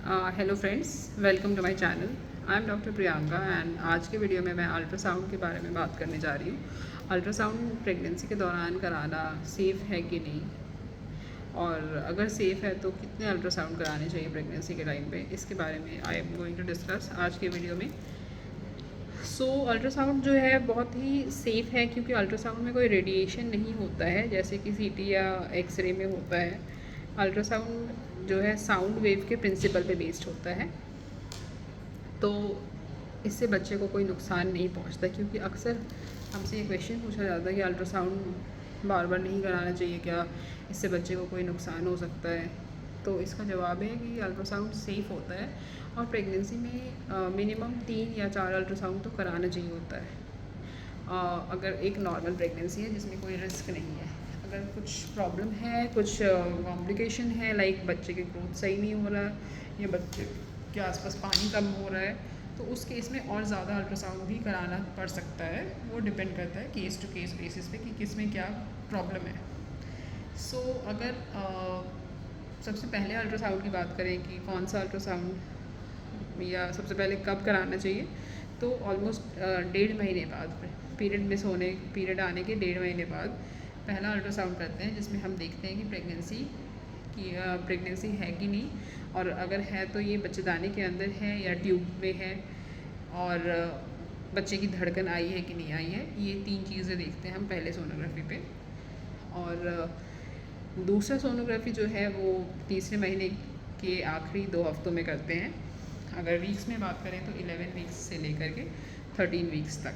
Hello friends, welcome to my channel. I am doctor Priyanka and आज के video में मैं अल्ट्रासाउंड के बारे में बात करने जा रही हूँ। अल्ट्रासाउंड प्रेगनेंसी के दौरान कराना सेफ़ है कि नहीं, और अगर सेफ़ है तो कितने अल्ट्रासाउंड कराने चाहिए प्रेगनेंसी के टाइम पे, इसके बारे में I am going to discuss आज के वीडियो में। अल्ट्रासाउंड जो है बहुत ही सेफ़ है, क्योंकि अल्ट्रासाउंड में कोई रेडिएशन नहीं होता है जैसे कि सीटी या एक्सरे में होता है। अल्ट्रासाउंड जो है साउंड वेव के प्रिंसिपल पे बेस्ड होता है, तो इससे बच्चे को कोई नुकसान नहीं पहुंचता। क्योंकि अक्सर हमसे ये क्वेश्चन पूछा जाता है कि अल्ट्रासाउंड बार बार नहीं कराना चाहिए क्या, इससे बच्चे को कोई नुकसान हो सकता है। तो इसका जवाब है कि अल्ट्रासाउंड सेफ़ होता है, और प्रेगनेंसी में मिनिमम 3 या 4 अल्ट्रासाउंड तो कराना चाहिए होता है। अगर एक नॉर्मल प्रेगनेंसी है जिसमें कोई रिस्क नहीं है, अगर कुछ प्रॉब्लम है, कुछ कॉम्प्लिकेशन है, लाइक बच्चे की ग्रोथ सही नहीं हो रहा या बच्चे के आसपास पानी कम हो रहा है, तो उस केस में और ज़्यादा अल्ट्रासाउंड भी कराना पड़ सकता है। वो डिपेंड करता है केस टू केस बेसिस पे कि किस में क्या प्रॉब्लम है। अगर सबसे पहले अल्ट्रासाउंड की बात करें कि कौन सा अल्ट्रासाउंड या सबसे पहले कब कराना चाहिए, तो ऑलमोस्ट 1.5 महीने बाद, पीरियड आने के 1.5 महीने बाद पहला अल्ट्रासाउंड करते हैं, जिसमें हम देखते हैं कि प्रेगनेंसी है कि नहीं, और अगर है तो ये बच्चेदानी के अंदर है या ट्यूब में है, और बच्चे की धड़कन आई है कि नहीं आई है। ये 3 चीज़ें देखते हैं हम पहले सोनोग्राफी पे। और दूसरा सोनोग्राफी जो है वो तीसरे महीने के आखिरी 2 हफ्तों में करते हैं। अगर वीक्स में बात करें तो 11 वीक्स से लेकर के 13 वीक्स तक।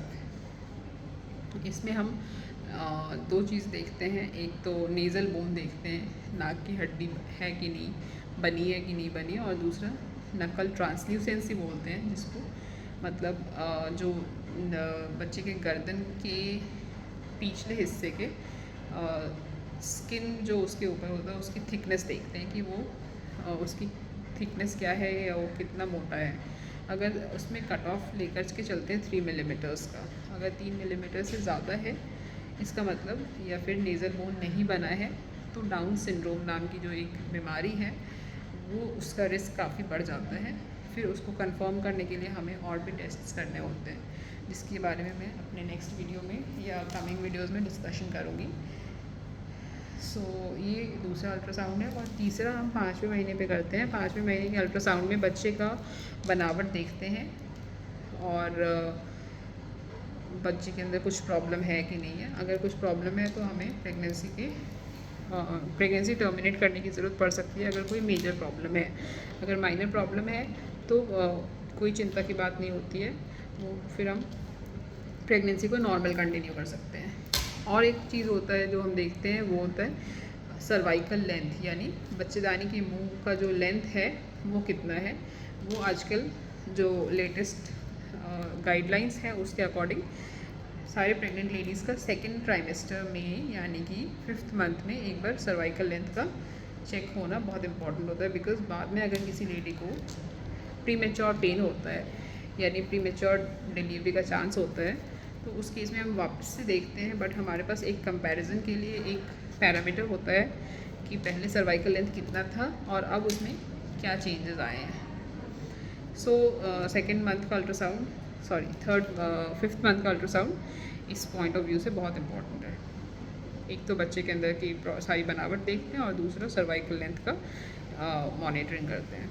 इसमें हम 2 चीज़ देखते हैं। एक तो नेज़ल बोन देखते हैं, नाक की हड्डी है कि नहीं बनी है कि नहीं बनी, और दूसरा नकल ट्रांसल्यूसेंसी बोलते हैं, जिसको मतलब जो बच्चे के गर्दन के पिछले हिस्से के स्किन जो उसके ऊपर होता है उसकी थिकनेस देखते हैं कि वो उसकी थिकनेस क्या है या वो कितना मोटा है। अगर उसमें कट ऑफ लेकर के चलते हैं 3 मिलीमीटर्स का, अगर 3 मिलीमीटर से ज़्यादा है इसका मतलब, या फिर नेज़ल बोन नहीं बना है, तो डाउन सिंड्रोम नाम की जो एक बीमारी है वो उसका रिस्क काफ़ी बढ़ जाता है। फिर उसको कंफर्म करने के लिए हमें और भी टेस्ट्स करने होते हैं, जिसके बारे में मैं अपने नेक्स्ट वीडियो में या कमिंग वीडियोज़ में डिस्कशन करूँगी। ये दूसरा अल्ट्रासाउंड है। और तीसरा हम 5वें महीने पे करते हैं। 5वें महीने के अल्ट्रासाउंड में बच्चे का बनावट देखते हैं, और बच्चे के अंदर कुछ प्रॉब्लम है कि नहीं है। अगर कुछ प्रॉब्लम है तो हमें प्रेगनेंसी टर्मिनेट करने की ज़रूरत पड़ सकती है, अगर कोई मेजर प्रॉब्लम है। अगर माइनर प्रॉब्लम है तो कोई चिंता की बात नहीं होती है, वो फिर हम प्रेगनेंसी को नॉर्मल कंटिन्यू कर सकते हैं। और एक चीज़ होता है जो हम देखते हैं, वो होता है सर्वाइकल लेंथ, यानी बच्चेदानी के मुंह का जो लेंथ है वो कितना है। वो आजकल जो लेटेस्ट गाइडलाइंस हैं उसके अकॉर्डिंग सारे प्रेग्नेंट लेडीज़ का 2nd ट्राइमेस्टर में, यानी कि 5th मंथ में एक बार सर्वाइकल लेंथ का चेक होना बहुत इंपॉर्टेंट होता है। बिकॉज बाद में अगर किसी लेडी को प्रीमेच्योर पेन होता है, यानी प्रीमेच्योर डिलीवरी का चांस होता है, तो उस केस में हम वापस से देखते हैं, बट हमारे पास एक कंपैरिजन के लिए एक पैरामीटर होता है कि पहले सर्वाइकल लेंथ कितना था और अब उसमें क्या चेंजेस आए हैं। 2nd मंथ का अल्ट्रासाउंड, 5th मंथ का अल्ट्रासाउंड इस पॉइंट ऑफ व्यू से बहुत इम्पॉर्टेंट है। एक तो बच्चे के अंदर की सारी बनावट देखते हैं, और दूसरा सर्वाइकल लेंथ का मॉनिटरिंग करते हैं।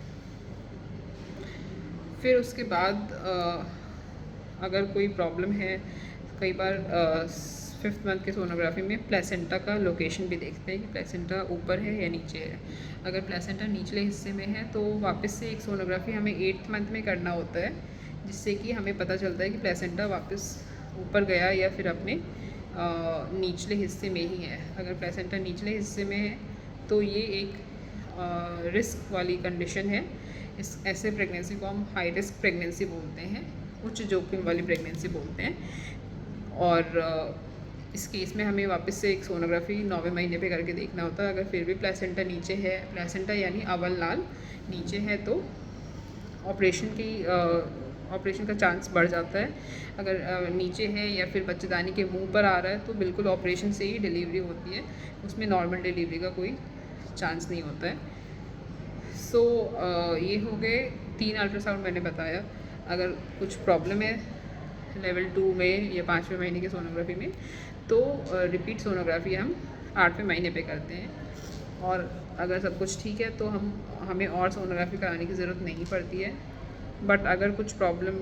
फिर उसके बाद अगर कोई प्रॉब्लम है, कई बार 5th मंथ के सोनोग्राफी में प्लेसेंटा का लोकेशन भी देखते हैं कि प्लेसेंटा ऊपर है या नीचे है। अगर प्लेसेंटा निचले हिस्से में है तो वापस से एक सोनोग्राफी हमें 8th मंथ में करना होता है, जिससे कि हमें पता चलता है कि प्लेसेंटा वापस ऊपर गया या फिर अपने निचले हिस्से में ही है। अगर प्लेसेंटा निचले हिस्से में है तो ये एक रिस्क वाली कंडीशन है। ऐसे प्रेगनेंसी को हम हाई रिस्क प्रेगनेंसी बोलते हैं, उच्च जोखिम वाली प्रेगनेंसी बोलते हैं। और इस केस में हमें वापस से एक सोनोग्राफी 9वें महीने पे करके देखना होता है। अगर फिर भी प्लेसेंटा नीचे है, प्लेसेंटा यानी अवल नाल नीचे है, तो ऑपरेशन का चांस बढ़ जाता है। अगर नीचे है या फिर बच्चेदानी के मुंह पर आ रहा है तो बिल्कुल ऑपरेशन से ही डिलीवरी होती है, उसमें नॉर्मल डिलीवरी का कोई चांस नहीं होता है। सो ये हो गए 3 अल्ट्रासाउंड मैंने बताया। अगर कुछ प्रॉब्लम है लेवल 2 में या 5वें महीने की सोनोग्राफी में, तो रिपीट सोनोग्राफी हम 8वें महीने पे करते हैं। और अगर सब कुछ ठीक है तो हमें और सोनोग्राफी कराने की ज़रूरत नहीं पड़ती है। बट अगर कुछ प्रॉब्लम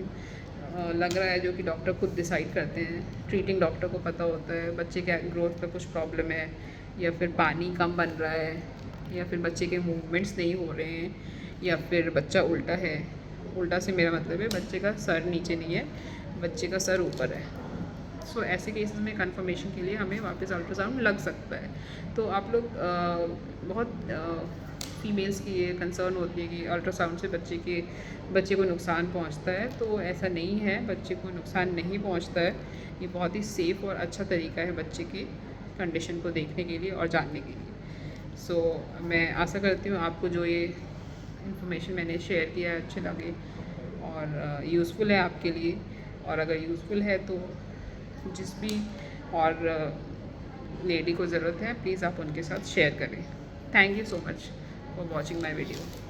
लग रहा है जो कि डॉक्टर खुद डिसाइड करते हैं, ट्रीटिंग डॉक्टर को पता होता है बच्चे के ग्रोथ पे कुछ प्रॉब्लम है, या फिर पानी कम बन रहा है, या फिर बच्चे के मूवमेंट्स नहीं हो रहे हैं, या फिर बच्चा उल्टा है। उल्टा से मेरा मतलब है बच्चे का सर नीचे नहीं है, बच्चे का सर ऊपर है। सो ऐसे केसेस में कंफर्मेशन के लिए हमें वापस अल्ट्रासाउंड लग सकता है। तो आप लोग बहुत फीमेल्स की ये कंसर्न होती है कि अल्ट्रासाउंड से बच्चे को नुकसान पहुंचता है। तो ऐसा नहीं है, बच्चे को नुकसान नहीं पहुंचता है। ये बहुत ही सेफ़ और अच्छा तरीका है बच्चे की कंडीशन को देखने के लिए और जानने के लिए। सो मैं आशा करती हूँ आपको जो ये इन्फॉर्मेशन मैंने शेयर किया है अच्छे लगे और यूज़फुल है आपके लिए। और अगर यूज़फुल है तो जिस भी और लेडी को ज़रूरत है प्लीज़ आप उनके साथ शेयर करें। Thank you so much for watching my video.